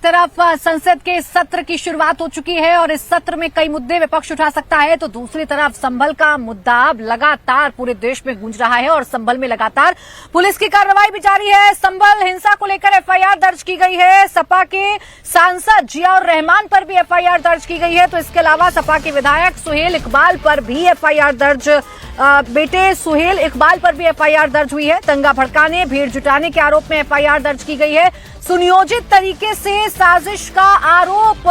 तरफ संसद के सत्र की शुरुआत हो चुकी है और इस सत्र में कई मुद्दे विपक्ष उठा सकता है, तो दूसरी तरफ संभल का मुद्दा लगातार पूरे देश में गूंज रहा है और संभल में लगातार पुलिस की कार्रवाई भी जारी है। संभल हिंसा को लेकर एफआईआर दर्ज की गई है। सपा के सांसद जियाउर रहमान पर भी एफआईआर दर्ज की गई है, तो इसके अलावा सपा के विधायक सुहेल इकबाल पर भी एफआईआर दर्ज बेटे सुहेल इकबाल पर भी एफआईआर दर्ज हुई है। दंगा भड़काने, भीड़ जुटाने के आरोप में एफआईआर दर्ज की गई है। सुनियोजित तरीके से साजिश का आरोप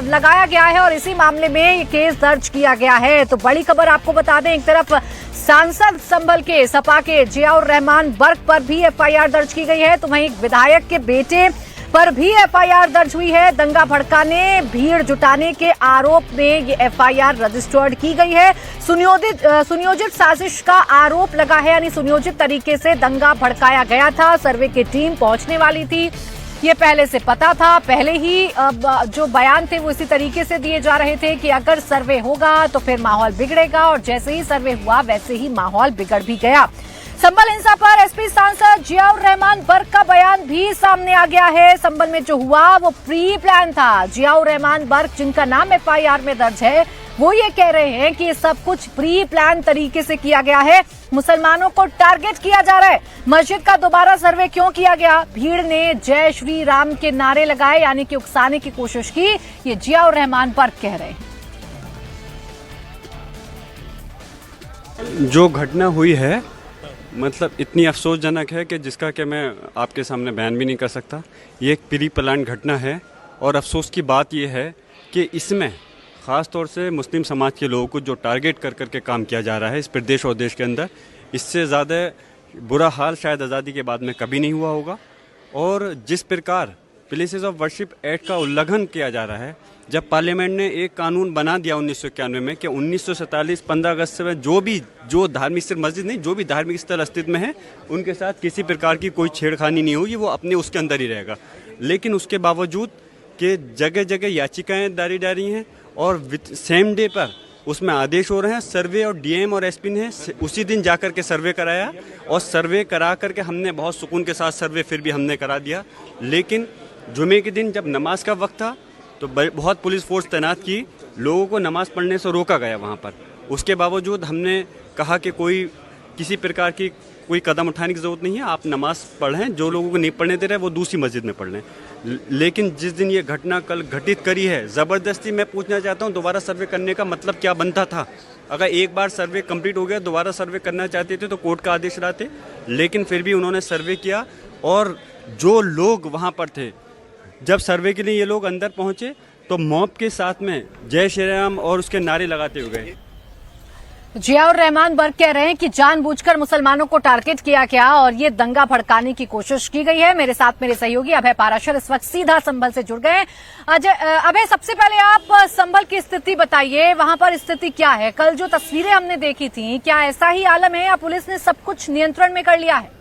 लगाया गया है और इसी मामले में ये केस दर्ज किया गया है। तो बड़ी खबर आपको बता दें, एक तरफ सांसद संभल के सपा के जियाउर रहमान बर्क पर भी एफआईआर दर्ज की गई है, तो वहीं विधायक के बेटे पर भी एफआईआर दर्ज हुई है। दंगा भड़काने, भीड़ जुटाने के आरोप में ये एफआईआर रजिस्टर्ड की गई है। सुनियोजित साजिश का आरोप लगा है, यानी सुनियोजित तरीके से दंगा भड़काया गया था। सर्वे की टीम पहुंचने वाली थी, ये पहले से पता था। पहले ही जो बयान थे वो इसी तरीके से दिए जा रहे थे कि अगर सर्वे होगा तो फिर माहौल बिगड़ेगा, और जैसे ही सर्वे हुआ वैसे ही माहौल बिगड़ भी गया। संभल हिंसा पर एसपी सांसद जियाउर रहमान बर्क का बयान भी सामने आ गया है। संभल में जो हुआ वो प्री प्लान था। जियाउर रहमान बर्क, जिनका नाम एफआईआर में दर्ज है, वो ये कह रहे हैं कि सब कुछ प्री प्लान तरीके से किया गया है। मुसलमानों को टारगेट किया जा रहा है। मस्जिद का दोबारा सर्वे क्यों किया गया? भीड़ ने जय श्री राम के नारे लगाए, यानी कि उकसाने की कोशिश की, ये जियाउर रहमान बर्क कह रहे हैं। जो घटना हुई है मतलब इतनी अफसोसजनक है कि जिसका कि मैं आपके सामने बयान भी नहीं कर सकता। ये एक प्री प्लान घटना है और अफसोस की बात यह है कि इसमें ख़ास तौर से मुस्लिम समाज के लोगों को जो टारगेट कर करके काम किया जा रहा है इस प्रदेश और देश के अंदर, इससे ज़्यादा बुरा हाल शायद आज़ादी के बाद में कभी नहीं हुआ होगा। और जिस प्रकार प्लेसेस ऑफ वर्शिप एक्ट का उल्लंघन किया जा रहा है, जब पार्लियामेंट ने एक कानून बना दिया 1991 में कि 1947 15 अगस्त से जो धार्मिक सिर्फ मस्जिद नहीं, जो भी धार्मिक स्थल अस्तित्व में है उनके साथ किसी प्रकार की कोई छेड़खानी नहीं होगी, वो अपने उसके अंदर ही रहेगा। लेकिन उसके बावजूद कि जगह जगह याचिकाएं दारी जा रही हैं और सेम डे पर उसमें आदेश हो रहे हैं। सर्वे और डीएम और एसपी ने उसी दिन जाकर के सर्वे कराया और सर्वे करा करके हमने बहुत सुकून के साथ सर्वे फिर भी हमने करा दिया। लेकिन जुमे के दिन जब नमाज का वक्त था तो बहुत पुलिस फोर्स तैनात की, लोगों को नमाज पढ़ने से रोका गया वहाँ पर। उसके बावजूद हमने कहा कि किसी प्रकार की कोई कदम उठाने की ज़रूरत नहीं है, आप नमाज पढ़ें, जो लोगों को नहीं पढ़ने दे रहे वो दूसरी मस्जिद में पढ़ लें। लेकिन जिस दिन ये घटना कल घटित करी है, ज़बरदस्ती मैं पूछना चाहता हूँ दोबारा सर्वे करने का मतलब क्या बनता था? अगर एक बार सर्वे कंप्लीट हो गया, दोबारा सर्वे करना चाहते थे तो कोर्ट का आदेश लाते, लेकिन फिर भी उन्होंने सर्वे किया। और जो लोग वहाँ पर थे, जब सर्वे के लिए ये लोग अंदर पहुँचे तो मॉब के साथ में जय श्री राम और उसके नारे लगाते हुए गए। जियाउर रहमान बर्क कह रहे हैं कि जानबूझकर मुसलमानों को टारगेट किया गया और ये दंगा भड़काने की कोशिश की गई है। मेरे साथ मेरे सहयोगी अभय पाराशर इस वक्त सीधा संभल से जुड़ गए। अभय, सबसे पहले आप संभल की स्थिति बताइए, वहां पर स्थिति क्या है? कल जो तस्वीरें हमने देखी थी, क्या ऐसा ही आलम है या पुलिस ने सब कुछ नियंत्रण में कर लिया है?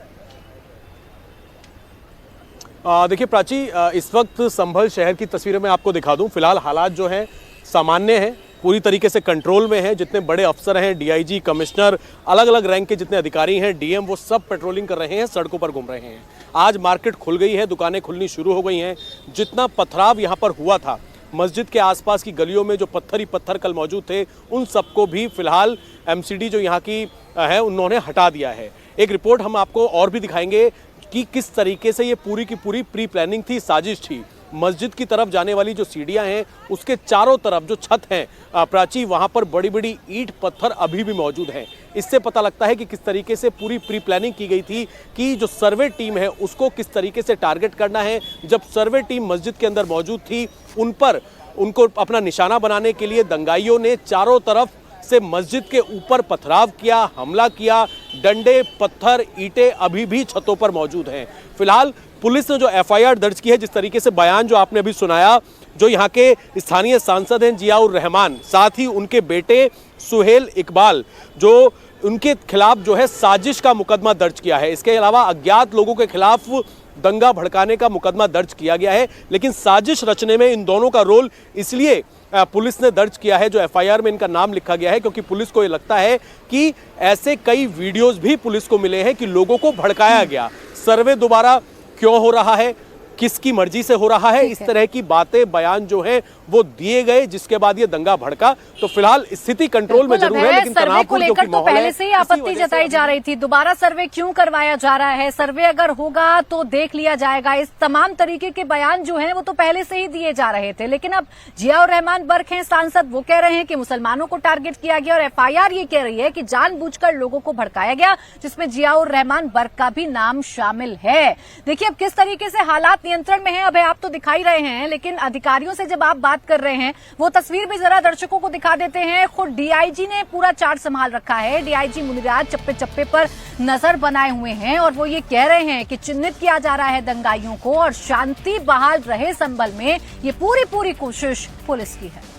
देखिए प्राची, इस वक्त संभल शहर की तस्वीरें मैं आपको दिखा दूं। फिलहाल हालात जो हैं सामान्य हैं, पूरी तरीके से कंट्रोल में है। जितने बड़े अफसर हैं, डीआईजी, कमिश्नर, अलग अलग रैंक के जितने अधिकारी हैं, डीएम, वो सब पेट्रोलिंग कर रहे हैं, सड़कों पर घूम रहे हैं। आज मार्केट खुल गई है, दुकानें खुलनी शुरू हो गई हैं। जितना पथराव यहाँ पर हुआ था, मस्जिद के आसपास की गलियों में जो पत्थर ही पत्थर कल मौजूद थे, उन सबको भी फिलहाल एमसीडी जो यहाँ की है उन्होंने हटा दिया है। एक रिपोर्ट हम आपको और भी दिखाएंगे कि किस तरीके से ये पूरी की पूरी प्री प्लानिंग थी, साजिश थी। मस्जिद की तरफ जाने वाली जो सीढ़ियां हैं उसके चारों तरफ जो छत हैं प्राची, वहां पर बड़ी बड़ी ईंट पत्थर अभी भी मौजूद हैं। इससे पता लगता है कि किस तरीके से पूरी प्री प्लानिंग की गई थी कि जो सर्वे टीम है उसको किस तरीके से टारगेट करना है। जब सर्वे टीम मस्जिद के अंदर मौजूद थी, उनको अपना निशाना बनाने के लिए दंगाइयों ने चारों तरफ से मस्जिद के ऊपर पथराव किया, हमला किया। डंडे, पत्थर, ईंटें अभी भी छतों पर मौजूद हैं। फिलहाल पुलिस ने जो एफआईआर दर्ज की है, जिस तरीके से बयान जो आपने अभी सुनाया, जो यहाँ के स्थानीय सांसद हैं जियाउर रहमान, साथ ही उनके बेटे सुहेल इकबाल, जो उनके खिलाफ जो है साजिश का मुकदमा दर्ज किया है। इसके अलावा अज्ञात लोगों के खिलाफ दंगा भड़काने का मुकदमा दर्ज किया गया है। लेकिन साजिश रचने में इन दोनों का रोल इसलिए पुलिस ने दर्ज किया है, जो एफआईआर में इनका नाम लिखा गया है, क्योंकि पुलिस को ये लगता है कि ऐसे कई वीडियोस भी पुलिस को मिले हैं कि लोगों को भड़काया गया। सर्वे दोबारा क्यों हो रहा है, किसकी मर्जी से हो रहा है, इस तरह की बातें बयान जो हैं वो दिए गए, जिसके बाद ये दंगा भड़का। तो फिलहाल स्थिति कंट्रोल में जरूर है, लेकिन सर्वे को तनावपूर्ण जो लेकर कि तो माहौल है, पहले से ही आपत्ति जताई जा रही थी। दोबारा सर्वे क्यों करवाया जा रहा है? सर्वे अगर होगा तो देख लिया जाएगा। इस तमाम तरीके के बयान जो हैं वो तो पहले से ही दिए जा रहे थे, लेकिन अब जियाउर रहमान बर्क हैं सांसद, वो कह रहे हैं कि मुसलमानों को टारगेट किया गया, और एफआईआर ये कह रही है कि जानबूझकर लोगों को भड़काया गया, जिसमें जियाउर रहमान बर्क का भी नाम शामिल है। देखिए अब किस तरीके से हालात नियंत्रण में है, अब आप तो दिखाई रहे हैं, लेकिन अधिकारियों से जब आप बात कर रहे हैं वो तस्वीर भी जरा दर्शकों को दिखा देते हैं। खुद डीआईजी ने पूरा चार्ज संभाल रखा है। डीआईजी मुनिराज चप्पे चप्पे पर नजर बनाए हुए हैं और वो ये कह रहे हैं कि चिन्हित किया जा रहा है दंगाइयों को और शांति बहाल रहे संभल में, ये पूरी कोशिश पुलिस की है।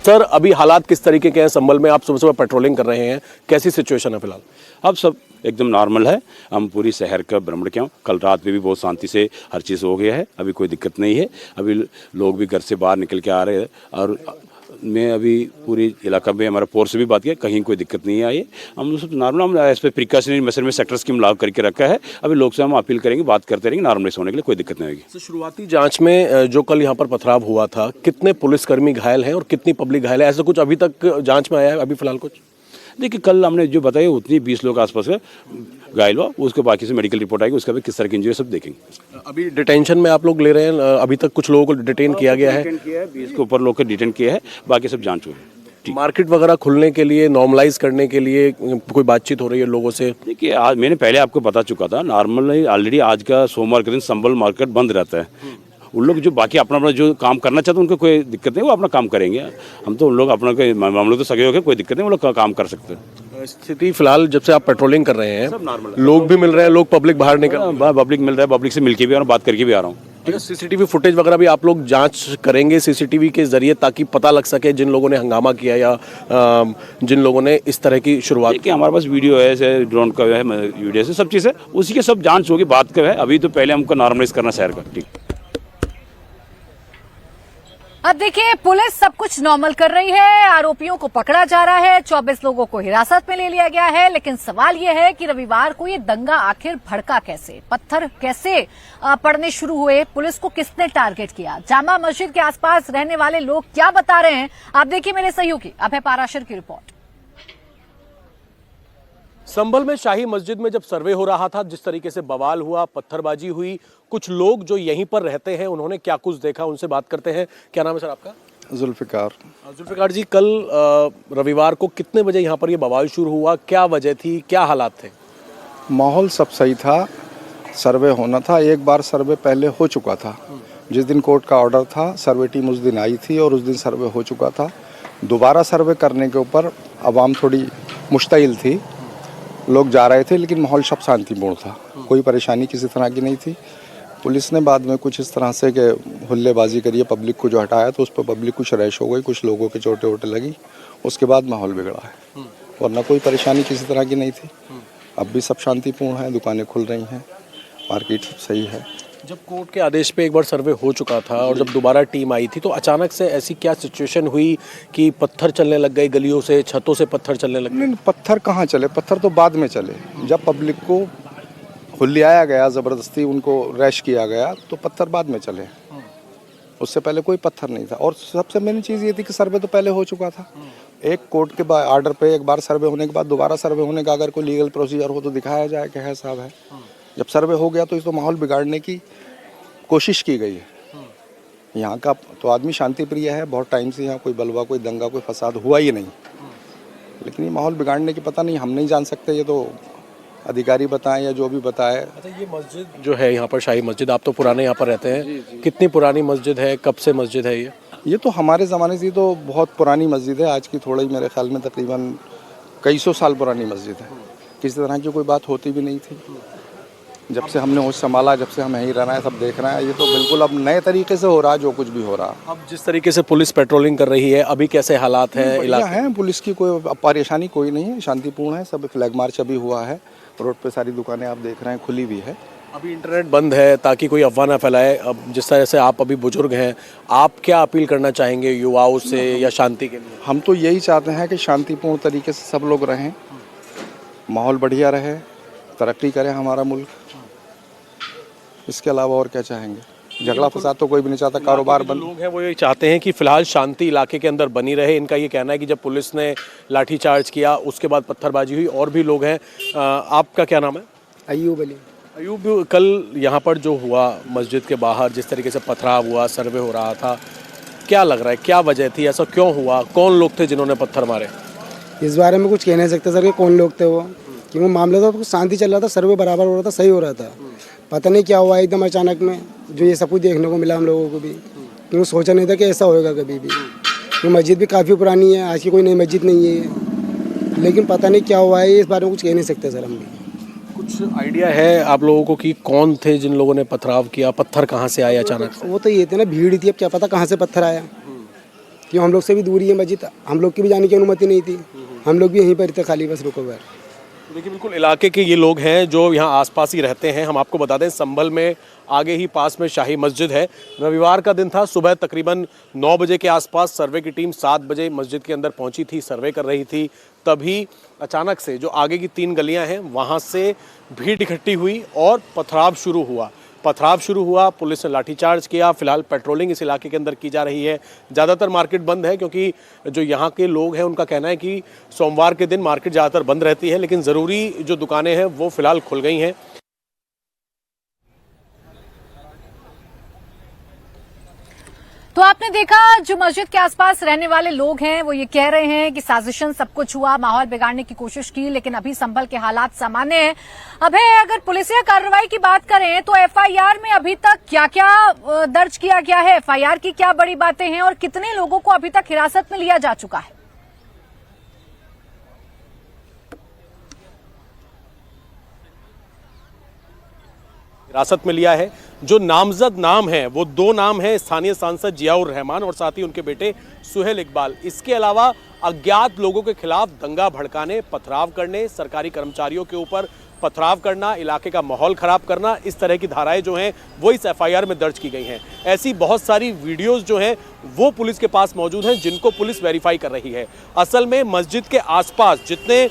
सर अभी हालात किस तरीके के हैं संभल में? आप सुबह सुबह पेट्रोलिंग कर रहे हैं, कैसी सिचुएशन है फिलहाल? अब सब एकदम नॉर्मल है। हम पूरी शहर का भ्रमण किया, कल रात में भी बहुत शांति से हर चीज़ हो गया है, अभी कोई दिक्कत नहीं है। अभी लोग भी घर से बाहर निकल के आ रहे हैं और मैं अभी पूरी इलाका में हमारा फोर्स से भी बात किया, कहीं कोई दिक्कत नहीं आई है। हम सब नॉर्मल, हम एज पे प्रिकॉशनरी मेजर में सेक्टर स्कीम लागू करके रखा है। अभी लोग से हम अपील करेंगे, बात करते रहेंगे, नॉर्मलाइज होने के लिए कोई दिक्कत नहीं होगी। तो शुरुआती जांच में जो कल यहाँ पर पथराव हुआ था, कितने पुलिसकर्मी घायल हैं और कितनी पब्लिक घायल है, ऐसा कुछ अभी तक जांच में आया है? अभी फिलहाल कुछ देखिए, कल हमने जो बताया उतनी 20 लोग आसपास का घायल हुआ, उसके बाकी से मेडिकल रिपोर्ट आएगी, उसका भी किस तरह की इंजरी सब देखेंगे। अभी डिटेंशन में आप लोग ले रहे हैं, अभी तक कुछ लोगों को डिटेन किया गया है? 20 के ऊपर लोग को डिटेन किया है, बाकी सब जांच हुई है। मार्केट वगैरह खुलने के लिए, नॉर्मलाइज करने के लिए कोई बातचीत हो रही है लोगों से? देखिए, आज मैंने पहले आपको बता चुका था, नॉर्मल ऑलरेडी आज का सोमवार के दिन संभल मार्केट बंद रहता है। उन लोग जो बाकी अपना जो काम करना चाहते हैं उनको कोई दिक्कत नहीं, वो अपना काम करेंगे। हम तो उन लोग अपना मामले तो सगे हो गए, कोई दिक्कत नहीं, वो लोग काम कर सकते हैं। स्थिति फिलहाल जब से आप पेट्रोलिंग कर रहे हैं, लोग भी मिल रहे हैं, लोग पब्लिक बाहर निकल, पब्लिक मिल रहा है, पब्लिक से मिलके भी आ रहा हूँ, बात करके भी आ रहा हूँ। सीसीटीवी फुटेज वगैरह भी आप लोग जांच करेंगे सीसीटीवी के जरिए, ताकि पता लग सके जिन लोगों ने हंगामा किया या जिन लोगों ने इस तरह की शुरुआत की? हमारे पास वीडियो है, ड्रोन का है, वीडियो से सब चीज़ है, उसी के सब जांच होगी, बात का है। अभी तो पहले हमको नॉर्मलाइज करना शहर का। ठीक, अब देखिए पुलिस सब कुछ नॉर्मल कर रही है, आरोपियों को पकड़ा जा रहा है, 24 लोगों को हिरासत में ले लिया गया है, लेकिन सवाल यह है कि रविवार को ये दंगा आखिर भड़का कैसे, पत्थर कैसे पड़ने शुरू हुए, पुलिस को किसने टारगेट किया, जामा मस्जिद के आसपास रहने वाले लोग क्या बता रहे हैं, आप देखिए मेरे सहयोगी अभय पाराशर की रिपोर्ट। संभल में शाही मस्जिद में जब सर्वे हो रहा था, जिस तरीके से बवाल हुआ, पत्थरबाजी हुई, कुछ लोग जो यहीं पर रहते हैं उन्होंने क्या कुछ देखा, उनसे बात करते हैं। क्या नाम है सर आपका? जुल्फ़िकार। जुल्फ़िकार जी, कल रविवार को कितने बजे यहाँ पर ये बवाल शुरू हुआ, क्या वजह थी, क्या हालात थे? माहौल सब सही था, सर्वे होना था, एक बार सर्वे पहले हो चुका था। जिस दिन कोर्ट का ऑर्डर था, सर्वे टीम उस दिन आई थी और उस दिन सर्वे हो चुका था। दोबारा सर्वे करने के ऊपर आवाम थोड़ी मुश्तइल थी, लोग जा रहे थे, लेकिन माहौल सब शांतिपूर्ण था, कोई परेशानी किसी तरह की नहीं थी। पुलिस ने बाद में कुछ इस तरह से कि हुल्लेबाजी करी है, पब्लिक को जो हटाया तो उस पर पब्लिक कुछ रैश हो गई, कुछ लोगों के चोटें वोटें लगी, उसके बाद माहौल बिगड़ा है, वरना कोई परेशानी किसी तरह की नहीं थी। अब भी सब शांतिपूर्ण है, दुकानें खुल रही हैं, मार्केट सही है। जब कोर्ट के आदेश पे एक बार सर्वे हो चुका था और जब दोबारा टीम आई थी, तो अचानक से ऐसी क्या सिचुएशन हुई कि पत्थर चलने लग गए, गलियों से, छतों से पत्थर चलने लग गए? नहीं, पत्थर कहाँ चले, पत्थर तो बाद में चले। जब पब्लिक को हुल्लियाया गया, ज़बरदस्ती उनको रैश किया गया, तो पत्थर बाद में चले, उससे पहले कोई पत्थर नहीं था। और सबसे मेन चीज़ ये थी कि सर्वे तो पहले हो चुका था। एक कोर्ट के ऑर्डर पे एक बार सर्वे होने के बाद दोबारा सर्वे होने का अगर कोई लीगल प्रोसीजर हो तो दिखाया जाए कि है साहब है। जब सर्वे हो गया तो इस तो माहौल बिगाड़ने की कोशिश की गई है। यहाँ का तो आदमी शांति प्रिय है, बहुत टाइम से यहाँ कोई बलवा, कोई दंगा, कोई फसाद हुआ ही नहीं, लेकिन ये माहौल बिगाड़ने की पता नहीं, हम नहीं जान सकते, ये तो अधिकारी बताएं या जो भी बताए। अच्छा, ये मस्जिद जो है यहाँ पर शाही मस्जिद, आप तो पुराने यहाँ पर रहते हैं, कितनी पुरानी मस्जिद है, कब से मस्जिद है ये? तो हमारे ज़माने से तो बहुत पुरानी मस्जिद है, आज की थोड़ा ही मेरे ख्याल में तकरीबन कई सौ साल पुरानी मस्जिद है। किसी तरह की कोई बात होती भी नहीं थी। जब से हमने होश संभाला, जब से हम यहीं रहना है, सब देख रहे हैं, ये तो बिल्कुल अब नए तरीके से हो रहा है जो कुछ भी हो रहा है। अब जिस तरीके से पुलिस पेट्रोलिंग कर रही है, अभी कैसे हालात हैं इलाके हैं? पुलिस की कोई परेशानी कोई नहीं है, शांतिपूर्ण है, सब फ्लैग मार्च अभी हुआ है, रोड पे सारी दुकानें आप देख रहे हैं खुली भी है। अभी इंटरनेट बंद है ताकि कोई अफवाह ना फैलाए। अब जिस तरह से आप अभी बुजुर्ग हैं, आप क्या अपील करना चाहेंगे युवाओं से या शांति के लिए? हम तो यही चाहते हैं कि शांतिपूर्ण तरीके से सब लोग रहें, माहौल बढ़िया रहे, तरक्की करे हमारा मुल्क, इसके अलावा और क्या चाहेंगे। झगड़ा फसाद तो कोई भी नहीं चाहता, कारोबार बंद। लोग हैं वो ये चाहते हैं कि फिलहाल शांति इलाके के अंदर बनी रहे। इनका ये कहना है कि जब पुलिस ने लाठीचार्ज किया उसके बाद पत्थरबाजी हुई। और भी लोग हैं। आपका क्या नाम है? अयूब अली। अयूब, कल यहाँ पर जो हुआ मस्जिद के बाहर जिस तरीके से पथराव हुआ, सर्वे हो रहा था, क्या लग रहा है, क्या वजह थी, ऐसा क्यों हुआ, कौन लोग थे जिन्होंने पत्थर मारे? इस बारे में कुछ कह नहीं सकते सर कि कौन लोग थे वो, क्योंकि मामला तो शांति चल रहा था, सर्वे बराबर हो रहा था, सही हो रहा था। पता नहीं क्या हुआ एकदम अचानक में, जो ये सब कुछ देखने को मिला हम लोगों को भी, क्योंकि सोचा नहीं था कि ऐसा होएगा कभी भी। क्योंकि मस्जिद भी काफ़ी पुरानी है, आज की कोई नई मस्जिद नहीं है, लेकिन पता नहीं क्या हुआ है, इस बारे में कुछ कह नहीं सकते सर हम भी। कुछ आइडिया है आप लोगों को कि कौन थे जिन लोगों ने पथराव किया, पत्थर कहाँ से आए अचानक से? वो तो ये थे ना, भीड़ थी, अब क्या पता कहाँ से पत्थर आया, क्यों हम लोग से भी दूरी है मस्जिद, हम लोग की भी जाने की अनुमति नहीं थी, हम लोग भी यहीं पर थे खाली बस रुको हुए। देखिए बिल्कुल इलाके के ये लोग हैं जो यहाँ आसपास ही रहते हैं। हम आपको बता दें संभल में आगे ही पास में शाही मस्जिद है। रविवार का दिन था, सुबह तकरीबन 9 बजे के आसपास सर्वे की टीम 7 बजे मस्जिद के अंदर पहुंची थी, सर्वे कर रही थी। तभी अचानक से जो आगे की 3 गलियां हैं वहां से भीड़ इकट्ठी हुई और पथराव शुरू हुआ। पुलिस ने लाठीचार्ज किया। फिलहाल पेट्रोलिंग इस इलाके के अंदर की जा रही है। ज़्यादातर मार्केट बंद है क्योंकि जो यहाँ के लोग हैं उनका कहना है कि सोमवार के दिन मार्केट ज़्यादातर बंद रहती है, लेकिन ज़रूरी जो दुकानें हैं वो फिलहाल खुल गई हैं। तो आपने देखा जो मस्जिद के आसपास रहने वाले लोग हैं वो ये कह रहे हैं कि साजिशन सब कुछ हुआ, माहौल बिगाड़ने की कोशिश की, लेकिन अभी संभल के हालात सामान्य हैं। अगर पुलिसिया कार्रवाई की बात करें तो एफआईआर में अभी तक क्या क्या दर्ज किया गया है, एफआईआर की क्या बड़ी बातें हैं और कितने लोगों को अभी तक हिरासत में लिया जा चुका है? हिरासत में लिया है। जो नामजद नाम है वो 2 नाम है, स्थानीय सांसद जियाउर रहमान और साथ ही उनके बेटे सुहेल इकबाल। इसके अलावा अज्ञात लोगों के खिलाफ दंगा भड़काने, पथराव करने, सरकारी कर्मचारियों के ऊपर पथराव करना, इलाके का माहौल खराब करना, इस तरह की धाराएं जो हैं वो इस एफआईआर में दर्ज की गई हैं। ऐसी बहुत सारी वीडियोस जो हैं वो पुलिस के पास मौजूद हैं जिनको पुलिस वेरीफाई कर रही है। असल में मस्जिद के आसपास जितने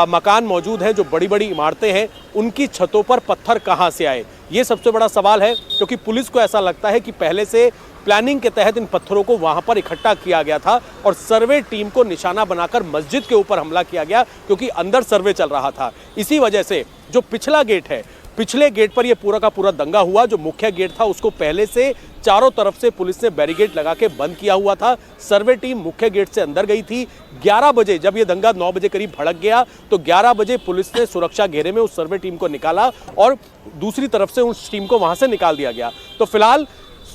मकान मौजूद हैं, जो बड़ी बड़ी इमारतें हैं, उनकी छतों पर पत्थर कहाँ से आए, ये सबसे बड़ा सवाल है। क्योंकि पुलिस को ऐसा लगता है कि पहले से प्लानिंग के तहत इन पत्थरों को वहां पर इकट्ठा किया गया था और सर्वे टीम को निशाना बनाकर मस्जिद के ऊपर हमला किया गया, क्योंकि अंदर सर्वे चल रहा था। इसी वजह से जो पिछला गेट है, पिछले गेट पर यह पूरा का पूरा दंगा हुआ। जो मुख्य गेट था उसको पहले से चारों तरफ से पुलिस ने बैरिकेड लगा के बंद किया हुआ था। सर्वे टीम मुख्य गेट से अंदर गई थी। 11 बजे जब ये दंगा 9 बजे करीब भड़क गया तो 11 बजे पुलिस ने सुरक्षा घेरे में उस सर्वे टीम को निकाला और दूसरी तरफ से उस टीम को वहां से निकाल दिया गया। तो फिलहाल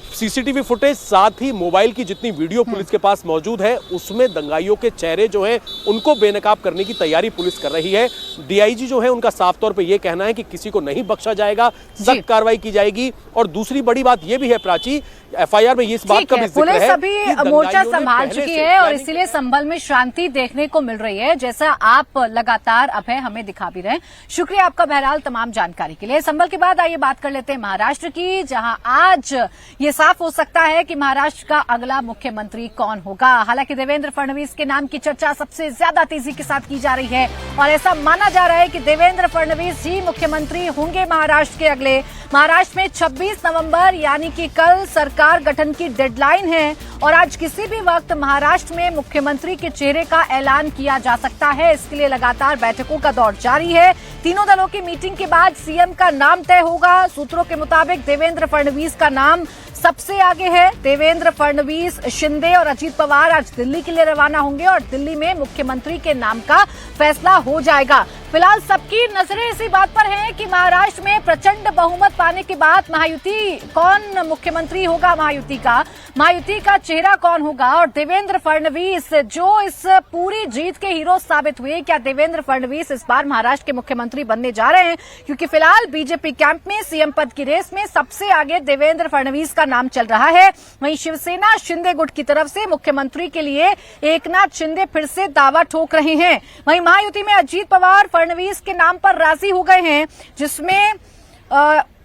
सीसीटीवी फुटेज, साथ ही मोबाइल की जितनी वीडियो पुलिस के पास मौजूद है, उसमें दंगाइयों के चेहरे जो हैं उनको बेनकाब करने की तैयारी पुलिस कर रही है। डीआईजी जो है उनका साफ तौर पे ये कहना है कि किसी को नहीं बख्शा जाएगा, सख्त कार्रवाई की जाएगी। और दूसरी बड़ी बात ये भी है प्राची, एफआईआर में इस बात का भी जिक्र है, पुलिस अभी मोर्चा संभाल चुकी है और इसीलिए संभल में शांति देखने को मिल रही है, जैसा आप लगातार अभय हमें दिखा भी रहे हैं। शुक्रिया आपका बहरहाल तमाम जानकारी के लिए। संभल के बाद आइए बात कर लेते हैं महाराष्ट्र की, जहां आज ये साफ हो सकता है कि महाराष्ट्र का अगला मुख्यमंत्री कौन होगा। हालांकि देवेंद्र फडणवीस के नाम की चर्चा सबसे ज्यादा तेजी के साथ की जा रही है और ऐसा माना जा रहा है कि देवेंद्र फडणवीस ही मुख्यमंत्री होंगे महाराष्ट्र के अगले। महाराष्ट्र में 26 नवंबर यानी कि कल सरकार गठन की डेडलाइन है और आज किसी भी वक्त महाराष्ट्र में मुख्यमंत्री के चेहरे का ऐलान किया जा सकता है। इसके लिए लगातार बैठकों का दौर जारी है। तीनों दलों की मीटिंग के बाद सीएम का नाम तय होगा। सूत्रों के मुताबिक देवेंद्र फडणवीस का नाम सबसे आगे है। देवेंद्र फडणवीस, शिंदे और अजीत पवार आज दिल्ली के लिए रवाना होंगे और दिल्ली में मुख्यमंत्री के नाम का फैसला हो जाएगा। फिलहाल सबकी नजरें इसी बात पर हैं कि महाराष्ट्र में प्रचंड बहुमत पाने के बाद महायुति कौन मुख्यमंत्री होगा, महायुति का चेहरा कौन होगा और देवेंद्र फडणवीस जो इस पूरी जीत के हीरो साबित हुए, क्या देवेंद्र फडणवीस इस बार महाराष्ट्र के मुख्यमंत्री बनने जा रहे हैं? क्योंकि फिलहाल बीजेपी कैंप में सीएम पद की रेस में सबसे आगे देवेंद्र फडणवीस का नाम चल रहा है। वहीं शिवसेना शिंदे गुट की तरफ से मुख्यमंत्री के लिए एकनाथ शिंदे फिर से दावा ठोक रहे हैं। वहीं महायुति में अजीत पवार फडणवीस के नाम पर राजी हो गए हैं, जिसमें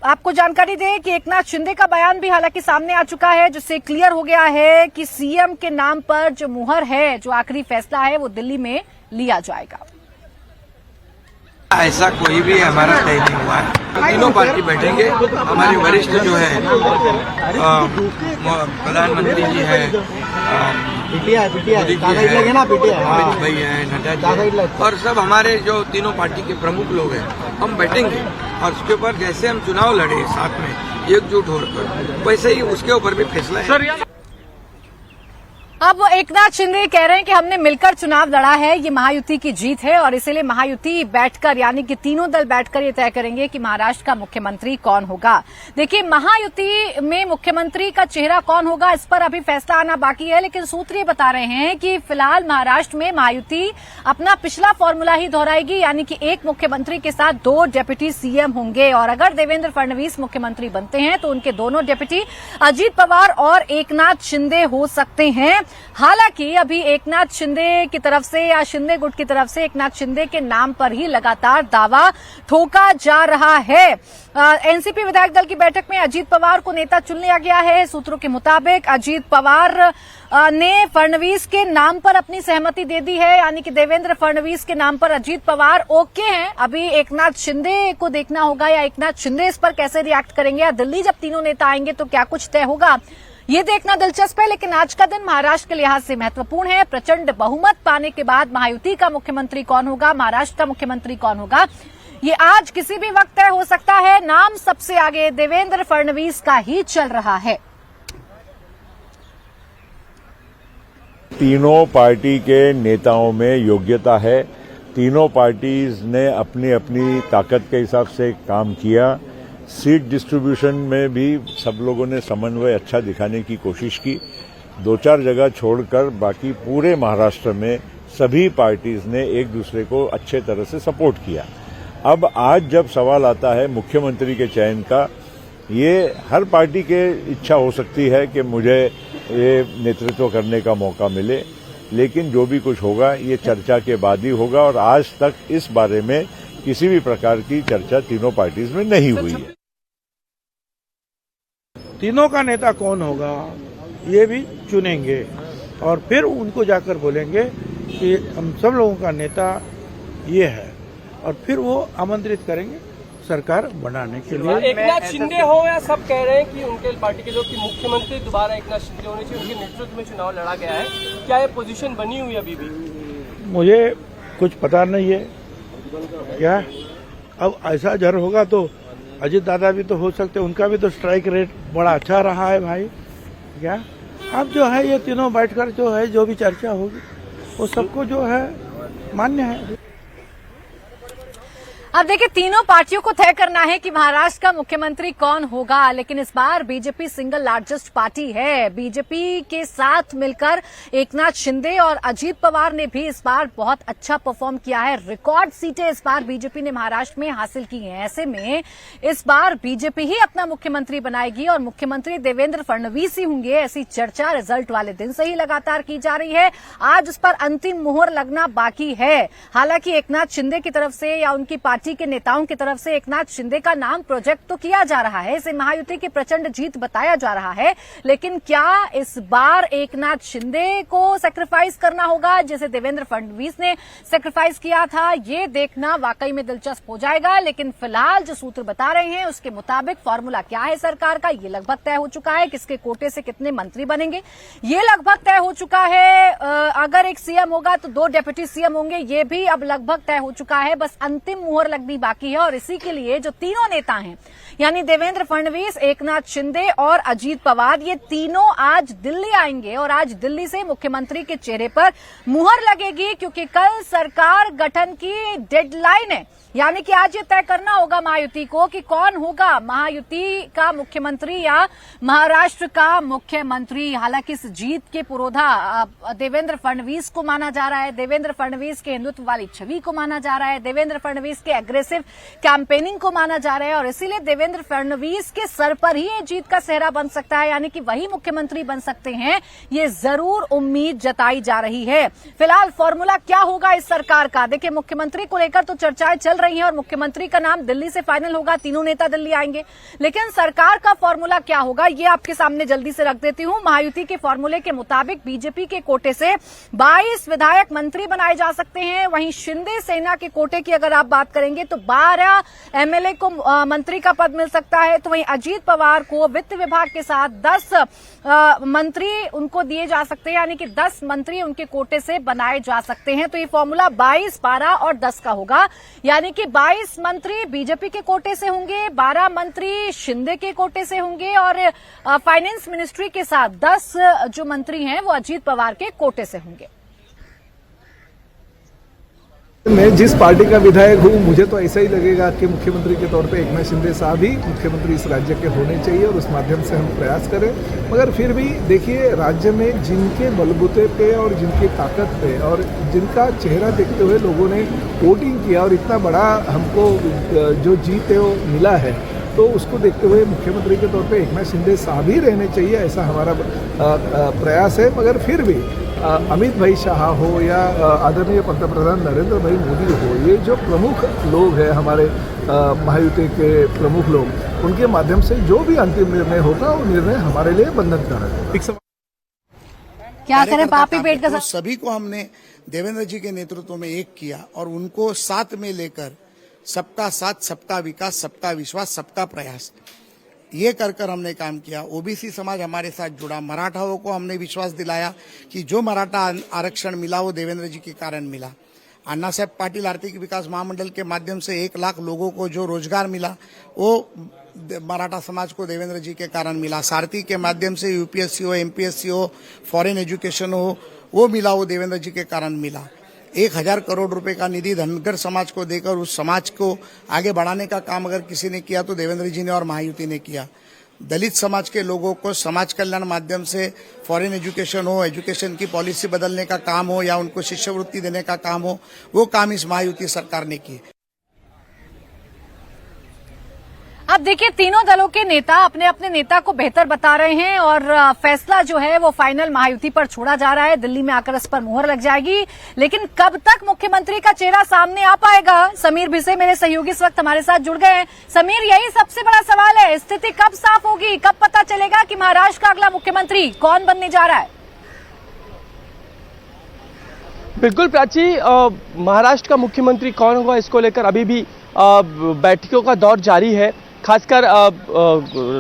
आपको जानकारी दें कि एकनाथ शिंदे का बयान भी हालांकि सामने आ चुका है, जिससे क्लियर हो गया है कि सीएम के नाम पर जो मुहर है, जो आखिरी फैसला है, वो दिल्ली में लिया जाएगा। ऐसा कोई भी हमारा तय नहीं हुआ है। तीनों पार्टी बैठेंगे। हमारे वरिष्ठ जो है प्रधानमंत्री जी है, मोदी जी है, अमित भाई है, नड्डा जी, और सब हमारे जो तीनों पार्टी के प्रमुख लोग हैं, हम बैठेंगे और उसके ऊपर जैसे हम चुनाव लड़े साथ में एकजुट होकर, वैसे ही उसके ऊपर भी फैसला है। अब एकनाथ शिंदे कह रहे हैं कि हमने मिलकर चुनाव लड़ा है, ये महायुति की जीत है और इसीलिए महायुति बैठकर यानी कि तीनों दल बैठकर ये तय करेंगे कि महाराष्ट्र का मुख्यमंत्री कौन होगा। देखिए, महायुति में मुख्यमंत्री का चेहरा कौन होगा इस पर अभी फैसला आना बाकी है, लेकिन सूत्र ये बता रहे हैं कि फिलहाल महाराष्ट्र में महायुति अपना पिछला फॉर्मूला ही दोहराएगी, यानी कि एक मुख्यमंत्री के साथ 2 डेप्यूटी सीएम होंगे और अगर देवेंद्र फडणवीस मुख्यमंत्री बनते हैं तो उनके दोनों डेप्यूटी अजीत पवार और एकनाथ शिंदे हो सकते हैं। हालांकि अभी एकनाथ शिंदे की तरफ से या शिंदे गुट की तरफ से एकनाथ शिंदे के नाम पर ही लगातार दावा ठोका जा रहा है। एनसीपी विधायक दल की बैठक में अजीत पवार को नेता चुन लिया गया है। सूत्रों के मुताबिक अजीत पवार ने फडणवीस के नाम पर अपनी सहमति दे दी है, यानी कि देवेंद्र फडणवीस के नाम पर अजीत पवार ओके हैं। अभी एकनाथ शिंदे को देखना होगा या एकनाथ शिंदे इस पर कैसे रिएक्ट करेंगे या दिल्ली जब तीनों नेता आएंगे तो क्या कुछ तय होगा, ये देखना दिलचस्प है। लेकिन आज का दिन महाराष्ट्र के लिहाज से महत्वपूर्ण है। प्रचंड बहुमत पाने के बाद महायुति का मुख्यमंत्री कौन होगा, महाराष्ट्र का मुख्यमंत्री कौन होगा, ये आज किसी भी वक्त तय हो सकता है। नाम सबसे आगे देवेंद्र फडणवीस का ही चल रहा है। तीनों पार्टी के नेताओं में योग्यता है। तीनों पार्टीज ने अपनी अपनी ताकत के हिसाब से काम किया। सीट डिस्ट्रीब्यूशन में भी सब लोगों ने समन्वय अच्छा दिखाने की कोशिश की। 2-4 जगह छोड़कर बाकी पूरे महाराष्ट्र में सभी पार्टीज ने एक दूसरे को अच्छे तरह से सपोर्ट किया। अब आज जब सवाल आता है मुख्यमंत्री के चयन का, ये हर पार्टी के इच्छा हो सकती है कि मुझे ये नेतृत्व करने का मौका मिले, लेकिन जो भी कुछ होगा ये चर्चा के बाद ही होगा और आज तक इस बारे में किसी भी प्रकार की चर्चा तीनों पार्टीज में नहीं हुई है। तीनों का नेता कौन होगा ये भी चुनेंगे और फिर उनको जाकर बोलेंगे कि हम सब लोगों का नेता ये है और फिर वो आमंत्रित करेंगे सरकार बनाने के लिए। एकनाथ शिंदे हो या सब कह रहे हैं कि उनके पार्टी के लोग कि मुख्यमंत्री दोबारा एकनाथ शिंदे होने चाहिए, उनके नेतृत्व में चुनाव लड़ा गया है, क्या ये पोजीशन बनी हुई अभी भी? मुझे कुछ पता नहीं है क्या। अब ऐसा जर होगा तो अजीत दादा भी तो हो सकते, उनका भी तो स्ट्राइक रेट बड़ा अच्छा रहा है भाई। क्या अब जो है ये तीनों बैठकर जो है जो भी चर्चा होगी वो सबको जो है मान्य है। अब देखिए, तीनों पार्टियों को तय करना है कि महाराष्ट्र का मुख्यमंत्री कौन होगा, लेकिन इस बार बीजेपी सिंगल लार्जेस्ट पार्टी है। बीजेपी के साथ मिलकर एकनाथ शिंदे और अजीत पवार ने भी इस बार बहुत अच्छा परफॉर्म किया है। रिकॉर्ड सीटें इस बार बीजेपी ने महाराष्ट्र में हासिल की हैं। ऐसे में इस बार बीजेपी ही अपना मुख्यमंत्री बनाएगी और मुख्यमंत्री देवेंद्र फडणवीस ही होंगे, ऐसी चर्चा रिजल्ट वाले दिन से ही लगातार की जा रही है। आज उस पर अंतिम मुहर लगना बाकी है। हालांकि एकनाथ शिंदे की तरफ से या उनकी पार्टी के नेताओं की तरफ से एकनाथ शिंदे का नाम प्रोजेक्ट तो किया जा रहा है, इसे महायुति की प्रचंड जीत बताया जा रहा है, लेकिन क्या इस बार एकनाथ शिंदे को सैक्रिफाइस करना होगा जैसे देवेंद्र फडणवीस ने सैक्रिफाइस किया था, ये देखना वाकई में दिलचस्प हो जाएगा। लेकिन फिलहाल जो सूत्र बता रहे हैं उसके मुताबिक फॉर्मूला क्या है सरकार का, ये लगभग तय हो चुका है। किसके कोटे से कितने मंत्री बनेंगे ये लगभग तय हो चुका है। अगर एक सीएम होगा तो 2 डेप्यूटी सीएम होंगे, ये भी अब लगभग तय हो चुका है। बस अंतिम मुहर लगनी बाकी है और इसी के लिए जो तीनों नेता हैं यानी देवेंद्र फडणवीस, एकनाथ शिंदे और अजीत पवार, ये तीनों आज दिल्ली आएंगे और आज दिल्ली से मुख्यमंत्री के चेहरे पर मुहर लगेगी, क्योंकि कल सरकार गठन की डेडलाइन है। यानी कि आज ये तय करना होगा महायुति को कि कौन होगा महायुति का मुख्यमंत्री या महाराष्ट्र का मुख्यमंत्री। हालांकि इस जीत के पुरोधा देवेंद्र फडणवीस को माना जा रहा है, देवेंद्र फडणवीस के हिंदुत्व वाली छवि को माना जा रहा है, देवेंद्र फडणवीस के एग्रेसिव कैंपेनिंग को माना जा रहा है और इसीलिए देवेंद्र देवेंद्र फडणवीस के सर पर ही ये जीत का सेहरा बन सकता है, यानी कि वही मुख्यमंत्री बन सकते हैं, ये जरूर उम्मीद जताई जा रही है। फिलहाल फॉर्मूला क्या होगा इस सरकार का? देखिए, मुख्यमंत्री को लेकर तो चर्चाएं चल रही हैं और मुख्यमंत्री का नाम दिल्ली से फाइनल होगा, तीनों नेता दिल्ली आएंगे, लेकिन सरकार का फॉर्मूला क्या होगा ये आपके सामने जल्दी से रख देती हूं। महायुति के फॉर्मूले के मुताबिक बीजेपी के कोटे से 22 विधायक मंत्री बनाए जा सकते हैं। वहीं शिंदे सेना के कोटे की अगर आप बात करेंगे तो 12 एमएलए को मंत्री का पद मिल सकता है। तो वहीं अजीत पवार को वित्त विभाग के साथ 10 मंत्री उनको दिए जा सकते हैं, यानी कि 10 मंत्री उनके कोटे से बनाए जा सकते हैं। तो ये फॉर्मूला 22, 12 और 10 का होगा, यानी कि 22 मंत्री बीजेपी के कोटे से होंगे, 12 मंत्री शिंदे के कोटे से होंगे और फाइनेंस मिनिस्ट्री के साथ 10 जो मंत्री हैं वो अजीत पवार के कोटे से होंगे। मैं जिस पार्टी का विधायक हूँ, मुझे तो ऐसा ही लगेगा कि मुख्यमंत्री के तौर पे एकनाथ शिंदे साहब ही मुख्यमंत्री इस राज्य के होने चाहिए और उस माध्यम से हम प्रयास करें। मगर फिर भी देखिए, राज्य में जिनके बलबूते पे और जिनकी ताकत पे और जिनका चेहरा देखते हुए लोगों ने वोटिंग किया और इतना बड़ा हमको जो जीत है वो मिला है, तो उसको देखते हुए मुख्यमंत्री के तौर पे एकनाथ शिंदे साहब ही रहने चाहिए, ऐसा हमारा प्रयास है। मगर फिर भी अमित भाई शाह हो या आदरणीय पंतप्रधान नरेंद्र भाई मोदी हो, ये जो प्रमुख लोग हैं हमारे महायुति के प्रमुख लोग, उनके माध्यम से जो भी अंतिम निर्णय होगा वो निर्णय हमारे लिए बंधनकारक है। क्या करें पापी पेट का सभी को हमने देवेंद्र जी के नेतृत्व में एक किया और उनको साथ में लेकर सबका साथ, सबका विकास, सबका विश्वास, सबका प्रयास, ये कर हमने काम किया। ओबीसी समाज हमारे साथ जुड़ा, मराठाओं को हमने विश्वास दिलाया कि जो मराठा आरक्षण मिला वो देवेंद्र जी के कारण मिला। अन्ना साहब पाटिल आर्थिक विकास महामंडल के माध्यम से 1 लाख लोगों को जो रोजगार मिला वो मराठा समाज को देवेंद्र जी के कारण मिला। सारथी के माध्यम से यूपीएससी हो, एमपीएससी हो, फॉरेन एजुकेशन हो, वो मिला, वो देवेंद्र जी के कारण मिला। 1000 करोड़ रुपए का निधि धनगर समाज को देकर उस समाज को आगे बढ़ाने का काम अगर किसी ने किया तो देवेंद्र जी ने और महायुति ने किया। दलित समाज के लोगों को समाज कल्याण माध्यम से फॉरेन एजुकेशन हो, एजुकेशन की पॉलिसी बदलने का काम हो या उनको शिष्यवृत्ति देने का काम हो, वो काम इस महायुति सरकार ने किए। अब देखिए, तीनों दलों के नेता अपने अपने नेता को बेहतर बता रहे हैं और फैसला जो है वो फाइनल महायुति पर छोड़ा जा रहा है। दिल्ली में आकर इस पर मुहर लग जाएगी, लेकिन कब तक मुख्यमंत्री का चेहरा सामने आ पाएगा? समीर भिसे मेरे सहयोगी इस वक्त हमारे साथ जुड़ गए हैं। समीर, यही सबसे बड़ा सवाल है, स्थिति कब साफ होगी, कब पता चलेगा कि महाराष्ट्र का अगला मुख्यमंत्री कौन बनने जा रहा है? बिल्कुल प्राची, महाराष्ट्र का मुख्यमंत्री कौन होगा इसको लेकर अभी भी बैठकों का दौर जारी है। खासकर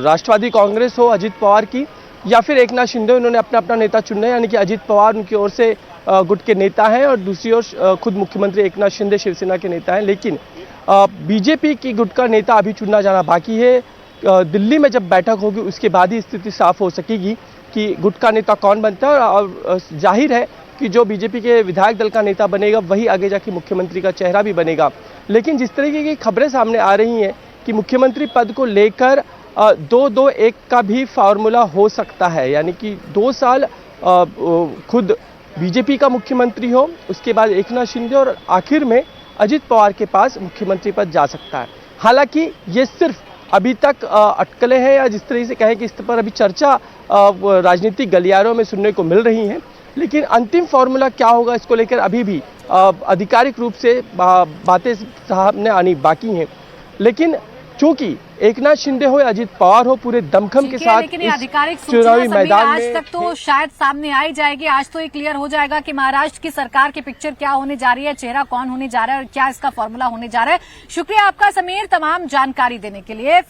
राष्ट्रवादी कांग्रेस हो अजीत पवार की या फिर एकनाथ शिंदे, उन्होंने अपना अपना नेता चुनना है, यानी कि अजीत पवार उनकी ओर से गुट के नेता हैं और दूसरी ओर खुद मुख्यमंत्री एकनाथ शिंदे शिवसेना के नेता हैं। लेकिन बीजेपी की गुट का नेता अभी चुनना जाना बाकी है। दिल्ली में जब बैठक होगी उसके बाद ही स्थिति साफ हो सकेगी कि गुट का नेता कौन बनता है और जाहिर है कि जो बीजेपी के विधायक दल का नेता बनेगा वही आगे जाके मुख्यमंत्री का चेहरा भी बनेगा। लेकिन जिस तरीके की खबरें सामने आ रही हैं कि मुख्यमंत्री पद को लेकर 2-2-1 का भी फार्मूला हो सकता है, यानी कि 2 साल खुद बीजेपी का मुख्यमंत्री हो, उसके बाद एकनाथ शिंदे और आखिर में अजीत पवार के पास मुख्यमंत्री पद जा सकता है। हालांकि ये सिर्फ अभी तक अटकलें हैं या जिस तरह से कहें कि इस पर अभी चर्चा राजनीतिक गलियारों में सुनने को मिल रही है, लेकिन अंतिम फार्मूला क्या होगा इसको लेकर अभी भी आधिकारिक रूप से बातें सामने आनी बाकी हैं। लेकिन चूंकि एकनाथ शिंदे हो या अजीत पवार हो, पूरे दमखम के साथ लेकिन आधिकारिक चुनावी मैदान आज तक तो शायद सामने आ ही जाएगी। आज तो ये क्लियर हो जाएगा कि महाराष्ट्र की सरकार की पिक्चर क्या होने जा रही है, चेहरा कौन होने जा रहा है और क्या इसका फॉर्मूला होने जा रहा है। शुक्रिया आपका समीर, तमाम जानकारी देने के लिए।